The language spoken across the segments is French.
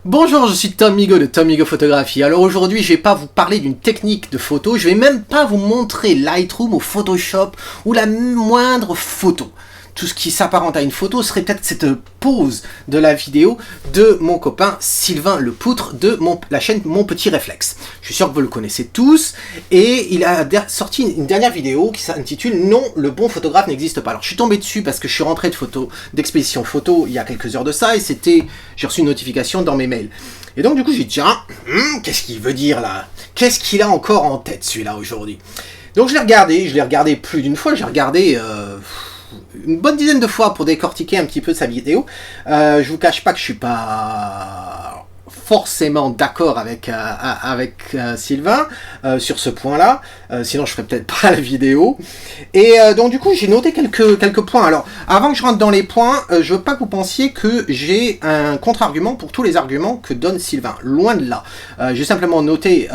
Bonjour, je suis Tom Migo de Tom Migo Photographie. Alors aujourd'hui, je vais pas vous parler d'une technique de photo, je vais même pas vous montrer Lightroom ou Photoshop ou la moindre photo. Tout ce qui s'apparente à une photo serait peut-être cette pause de la vidéo de mon copain Sylvain Lepoutre de la chaîne Mon Petit Réflexe. Je suis sûr que vous le connaissez tous et il a sorti une dernière vidéo qui s'intitule « Non, le bon photographe n'existe pas ». Alors je suis tombé dessus parce que je suis rentré d'expédition photo il y a quelques heures de ça et j'ai reçu une notification dans mes mails. Et donc du coup j'ai dit tiens, qu'est-ce qu'il veut dire là? Qu'est-ce qu'il a encore en tête celui-là aujourd'hui? Donc je l'ai regardé plus d'une fois, j'ai regardé une bonne dizaine de fois pour décortiquer un petit peu sa vidéo. Je vous cache pas que je suis pas forcément d'accord avec Sylvain sur ce point-là, sinon je ferais peut-être pas la vidéo. Et donc du coup j'ai noté quelques points. Alors avant que je rentre dans les points, je veux pas que vous pensiez que j'ai un contre-argument pour tous les arguments que donne Sylvain. Loin de là. J'ai simplement noté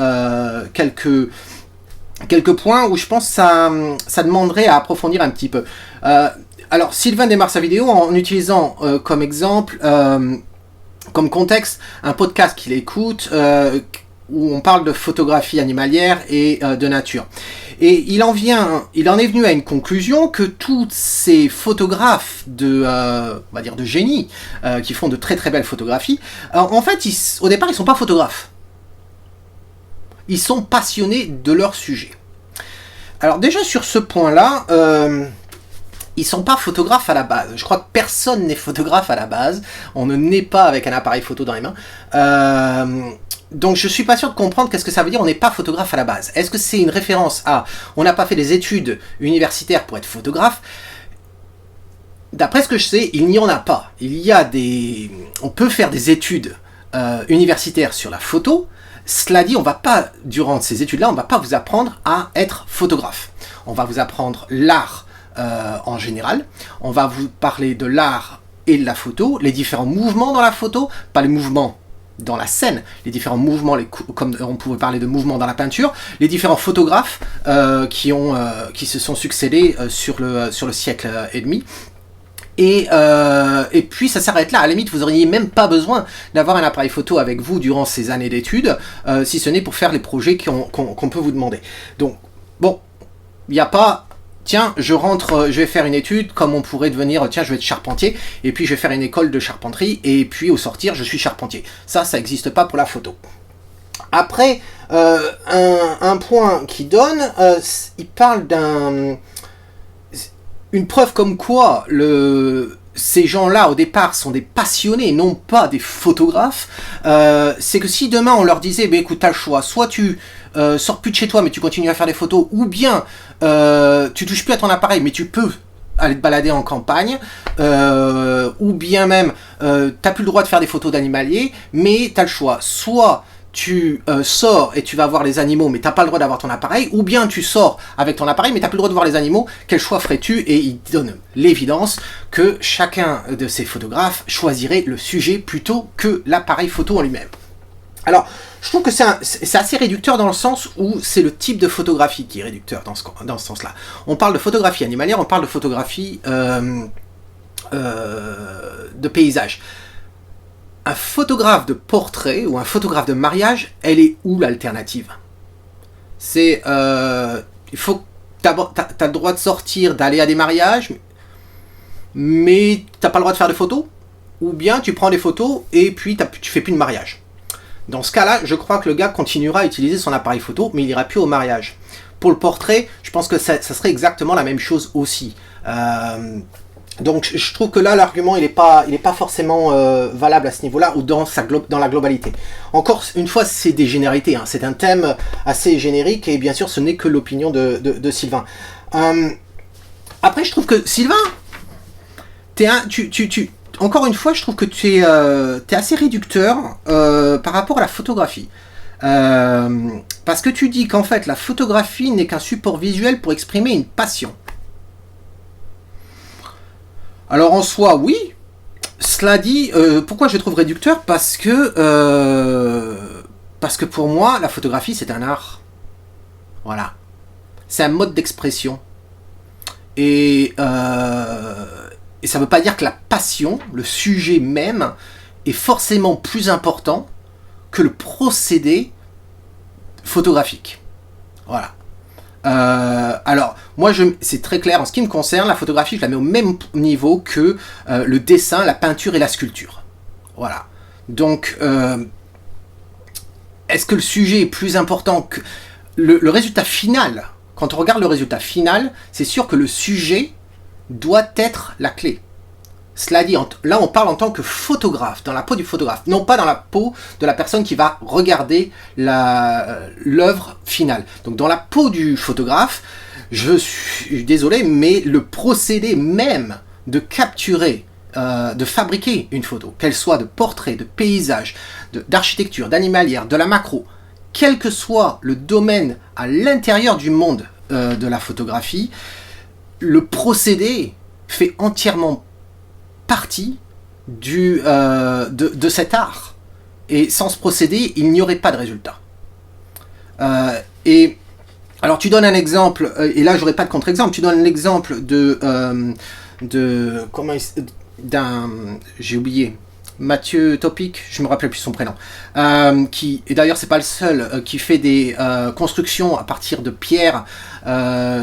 quelques points où je pense que ça demanderait à approfondir un petit peu. Alors, Sylvain démarre sa vidéo en utilisant comme exemple, comme contexte, un podcast qu'il écoute où on parle de photographie animalière et de nature. Et il en est venu à une conclusion que tous ces photographes on va dire de génie, qui font de très très belles photographies, en fait, au départ, ils sont pas photographes. Ils sont passionnés de leur sujet. Alors déjà sur ce point-là, ils sont pas photographes à la base. Je crois que personne n'est photographe à la base. On ne naît pas avec un appareil photo dans les mains. Donc je suis pas sûr de comprendre qu'est-ce que ça veut dire on n'est pas photographe à la base. Est-ce que c'est une référence à on n'a pas fait des études universitaires pour être photographe? D'après ce que je sais, il n'y en a pas. On peut faire des études universitaires sur la photo. Cela dit, durant ces études-là, on ne va pas vous apprendre à être photographe. On va vous apprendre l'art en général. On va vous parler de l'art et de la photo, les différents mouvements dans la photo, pas les mouvements dans la scène, les différents mouvements, comme on pouvait parler de mouvements dans la peinture, les différents photographes qui se sont succédés sur le siècle et demi. Et puis ça s'arrête là. À la limite, vous n'auriez même pas besoin d'avoir un appareil photo avec vous durant ces années d'études, si ce n'est pour faire les projets qu'on peut vous demander. Donc, bon, il n'y a pas... Tiens, je vais faire une étude, comme on pourrait devenir, tiens, je vais être charpentier, et puis je vais faire une école de charpenterie, et puis au sortir, je suis charpentier. Ça n'existe pas pour la photo. Après, un point qui donne, il parle une preuve comme quoi ces gens-là, au départ, sont des passionnés, non pas des photographes. C'est que si demain, on leur disait, écoute, t'as le choix, soit tu sors plus de chez toi, mais tu continues à faire des photos, ou bien tu touches plus à ton appareil, mais tu peux aller te balader en campagne, ou bien même, t'as plus le droit de faire des photos d'animaliers, mais t'as le choix, soit tu sors et tu vas voir les animaux, mais t'as pas le droit d'avoir ton appareil, ou bien tu sors avec ton appareil, mais t'as plus le droit de voir les animaux, quel choix ferais-tu? Et il donne l'évidence que chacun de ces photographes choisirait le sujet plutôt que l'appareil photo en lui-même. Alors, je trouve que c'est assez réducteur dans le sens où c'est le type de photographie qui est réducteur dans ce sens-là. On parle de photographie animalière, on parle de photographie de paysage. Un photographe de portrait ou un photographe de mariage, elle est où l'alternative? C'est, il faut, t'as le droit de sortir, d'aller à des mariages, mais t'as pas le droit de faire de photos? Ou bien tu prends des photos et puis tu fais plus de mariage. Dans ce cas-là, je crois que le gars continuera à utiliser son appareil photo, mais il ira plus au mariage. Pour le portrait, je pense que ça serait exactement la même chose aussi. Donc je trouve que là l'argument il est pas forcément valable à ce niveau-là ou dans la globalité. Encore une fois, c'est des généralités, hein. C'est un thème assez générique et bien sûr ce n'est que l'opinion de Sylvain. Après je trouve que Sylvain, encore une fois je trouve que tu es assez réducteur par rapport à la photographie. Parce que tu dis qu'en fait la photographie n'est qu'un support visuel pour exprimer une passion. Alors en soi, oui. Cela dit, pourquoi je trouve réducteur? Parce que pour moi, la photographie, c'est un art. Voilà. C'est un mode d'expression. Et ça ne veut pas dire que la passion, le sujet même, est forcément plus important que le procédé photographique. Voilà. Alors, moi, c'est très clair, en ce qui me concerne, la photographie, je la mets au même niveau que le dessin, la peinture et la sculpture. Voilà. Donc, est-ce que le sujet est plus important que le résultat final? Quand on regarde le résultat final, c'est sûr que le sujet doit être la clé. Cela dit, là on parle en tant que photographe, dans la peau du photographe, non pas dans la peau de la personne qui va regarder l'œuvre finale. Donc dans la peau du photographe, je suis désolé, mais le procédé même de capturer, de fabriquer une photo, qu'elle soit de portrait, de paysage, d'architecture, d'animalière, de la macro, quel que soit le domaine à l'intérieur du monde de la photographie, le procédé fait entièrement partie de cet art. Et sans ce procédé, il n'y aurait pas de résultat. Et alors tu donnes un exemple, et là j'aurais pas de contre-exemple, tu donnes l'exemple d'un, j'ai oublié, Mathieu Topic, je me rappelle plus son prénom, et d'ailleurs c'est pas le seul, qui fait des constructions à partir de pierres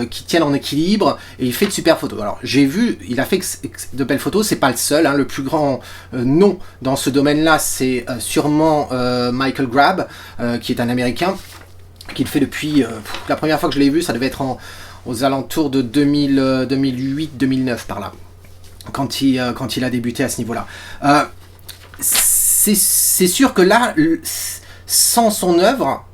qui tiennent en équilibre, et il fait de super photos. Alors j'ai vu, il a fait de belles photos, c'est pas le seul, hein, le plus grand nom dans ce domaine-là, c'est sûrement Michael Grab, qui est un Américain, qui le fait depuis, la première fois que je l'ai vu, ça devait être aux alentours de 2008-2009 par là, quand il a débuté à ce niveau-là. C'est sûr que là, sans son œuvre,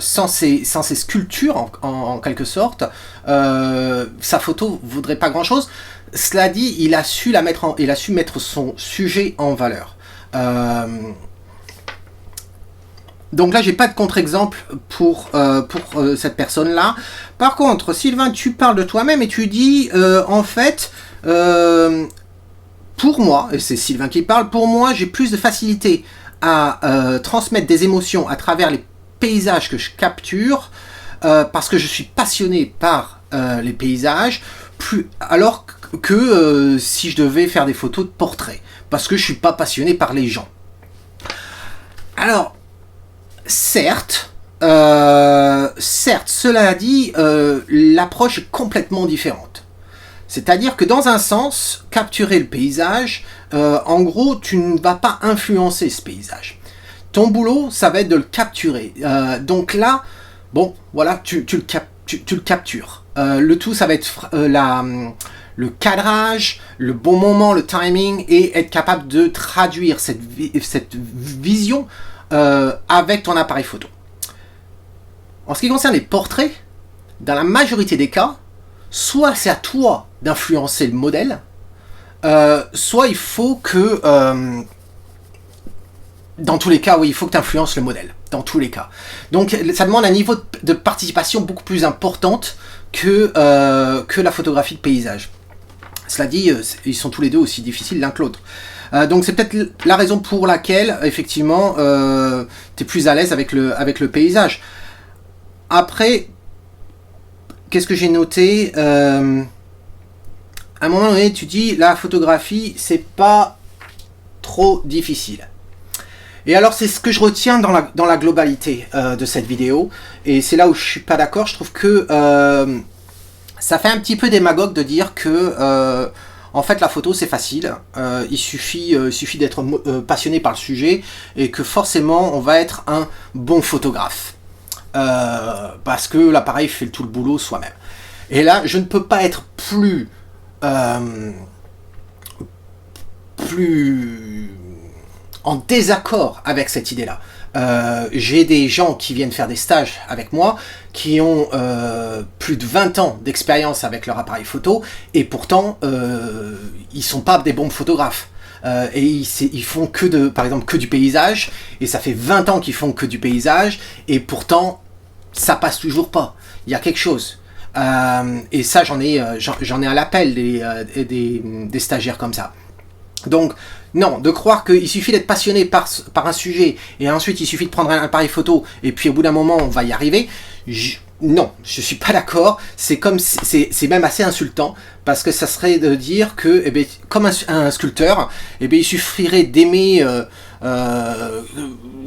sans ses sculptures en quelque sorte, sa photo vaudrait pas grand-chose. Cela dit, il a su mettre son sujet en valeur. Donc là, j'ai pas de contre-exemple pour cette personne-là. Par contre, Sylvain, tu parles de toi-même et tu dis, en fait, pour moi, et c'est Sylvain qui parle, pour moi, j'ai plus de facilité à transmettre des émotions à travers les paysages que je capture, parce que je suis passionné par les paysages, alors que si je devais faire des photos de portraits, parce que je suis pas passionné par les gens. Alors, certes, cela dit, l'approche est complètement différente. C'est-à-dire que dans un sens, capturer le paysage, en gros, tu ne vas pas influencer ce paysage. Ton boulot, ça va être de le capturer. Donc là, bon, voilà, tu le captures. Le tout, ça va être le cadrage, le bon moment, le timing, et être capable de traduire cette vision avec ton appareil photo. En ce qui concerne les portraits, dans la majorité des cas, soit c'est à toi d'influencer le modèle, soit il faut que, dans tous les cas, oui, il faut que tu influences le modèle, dans tous les cas. Donc ça demande un niveau de participation beaucoup plus importante que la photographie de paysage. Cela dit, ils sont tous les deux aussi difficiles l'un que l'autre. Donc c'est peut-être la raison pour laquelle, effectivement, tu es plus à l'aise avec le paysage. Après, qu'est-ce que j'ai noté, à un moment donné, tu dis, la photographie, c'est pas trop difficile. Et alors, c'est ce que je retiens dans la globalité de cette vidéo. Et c'est là où je suis pas d'accord. Je trouve que ça fait un petit peu démagogue de dire que, en fait, la photo, c'est facile. Il suffit d'être passionné par le sujet et que forcément, on va être un bon photographe. Parce que l'appareil fait tout le boulot soi-même. Et là, je ne peux pas être plus en désaccord avec cette idée-là. J'ai des gens qui viennent faire des stages avec moi, qui ont plus de 20 ans d'expérience avec leur appareil photo, et pourtant, ils sont pas des bons photographes. Et ils font par exemple que du paysage, et ça fait 20 ans qu'ils font que du paysage, et pourtant, ça passe toujours pas. Il y a quelque chose. Et ça, j'en ai à l'appel des stagiaires comme ça. Donc, non, de croire qu'il suffit d'être passionné par un sujet, et ensuite il suffit de prendre un appareil photo, et puis au bout d'un moment, on va y arriver, Non, je suis pas d'accord. C'est comme c'est même assez insultant parce que ça serait de dire que, eh bien, comme un sculpteur, eh bien, il suffirait d'aimer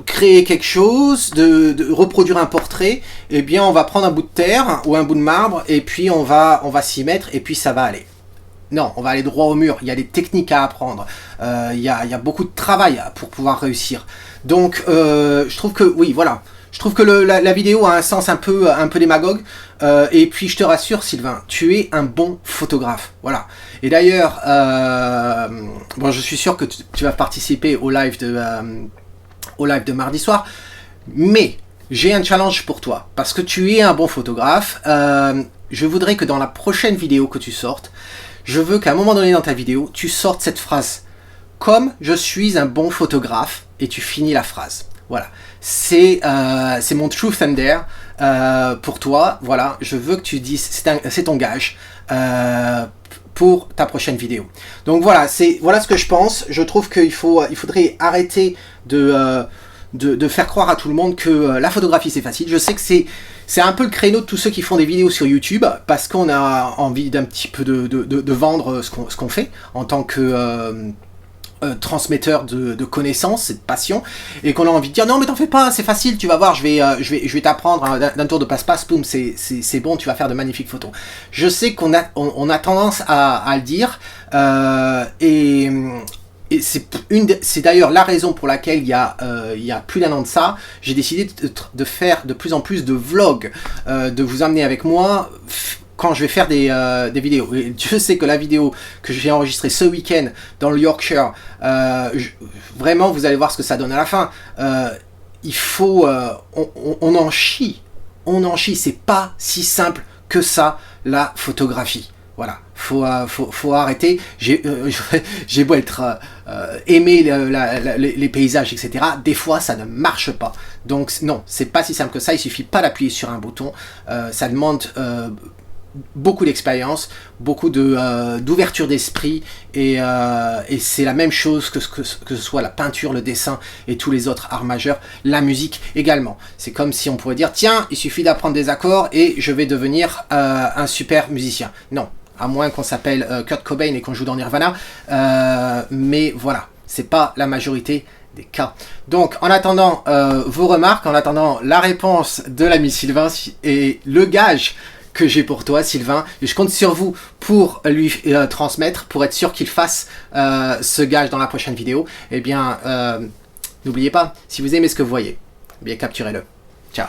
créer quelque chose, de reproduire un portrait. Eh bien, on va prendre un bout de terre ou un bout de marbre et puis on va s'y mettre et puis ça va aller. Non, on va aller droit au mur. Il y a des techniques à apprendre. Il y a beaucoup de travail pour pouvoir réussir. Donc, je trouve que oui, voilà. Je trouve que la vidéo a un sens un peu démagogue. Et puis, je te rassure, Sylvain, tu es un bon photographe. Voilà. Et d'ailleurs, bon, je suis sûr que tu vas participer au live de mardi soir. Mais j'ai un challenge pour toi. Parce que tu es un bon photographe. Je voudrais que dans la prochaine vidéo que tu sortes, je veux qu'à un moment donné dans ta vidéo, tu sortes cette phrase. Comme je suis un bon photographe, et tu finis la phrase. Voilà. C'est mon truth and dare pour toi. Voilà. Je veux que tu dises, c'est ton gage pour ta prochaine vidéo. Donc voilà, voilà ce que je pense. Je trouve qu'il faudrait arrêter de faire croire à tout le monde que la photographie c'est facile. Je sais que c'est un peu le créneau de tous ceux qui font des vidéos sur YouTube parce qu'on a envie d'un petit peu de vendre ce qu'on fait en tant que transmetteur de connaissances et de passion, et qu'on a envie de dire non mais t'en fais pas, c'est facile, tu vas voir, je vais t'apprendre d'un tour de passe-passe, boum, c'est bon, tu vas faire de magnifiques photos. Je sais qu'on a tendance à le dire, et c'est d'ailleurs la raison pour laquelle il y a plus d'un an de ça, j'ai décidé de faire de plus en plus de vlogs, de vous amener avec moi quand je vais faire des vidéos. Et Dieu sait que la vidéo que j'ai enregistrée ce week-end dans le Yorkshire, vraiment vous allez voir ce que ça donne à la fin. Il faut, on en chie, c'est pas si simple que ça la photographie. Voilà, faut arrêter. J'ai beau être aimer les paysages, etc. Des fois, ça ne marche pas. Donc non, c'est pas si simple que ça. Il suffit pas d'appuyer sur un bouton. Ça demande beaucoup d'expérience, beaucoup d'ouverture d'esprit, et c'est la même chose que ce soit la peinture, le dessin et tous les autres arts majeurs, la musique également. C'est comme si on pourrait dire tiens, il suffit d'apprendre des accords et je vais devenir un super musicien. Non, à moins qu'on s'appelle Kurt Cobain et qu'on joue dans Nirvana, mais voilà, c'est pas la majorité des cas. Donc en attendant vos remarques, en attendant la réponse de l'ami Sylvain et le gage que j'ai pour toi, Sylvain, et je compte sur vous pour lui transmettre, pour être sûr qu'il fasse ce gage dans la prochaine vidéo. Eh bien, n'oubliez pas, si vous aimez ce que vous voyez, eh bien capturez-le. Ciao.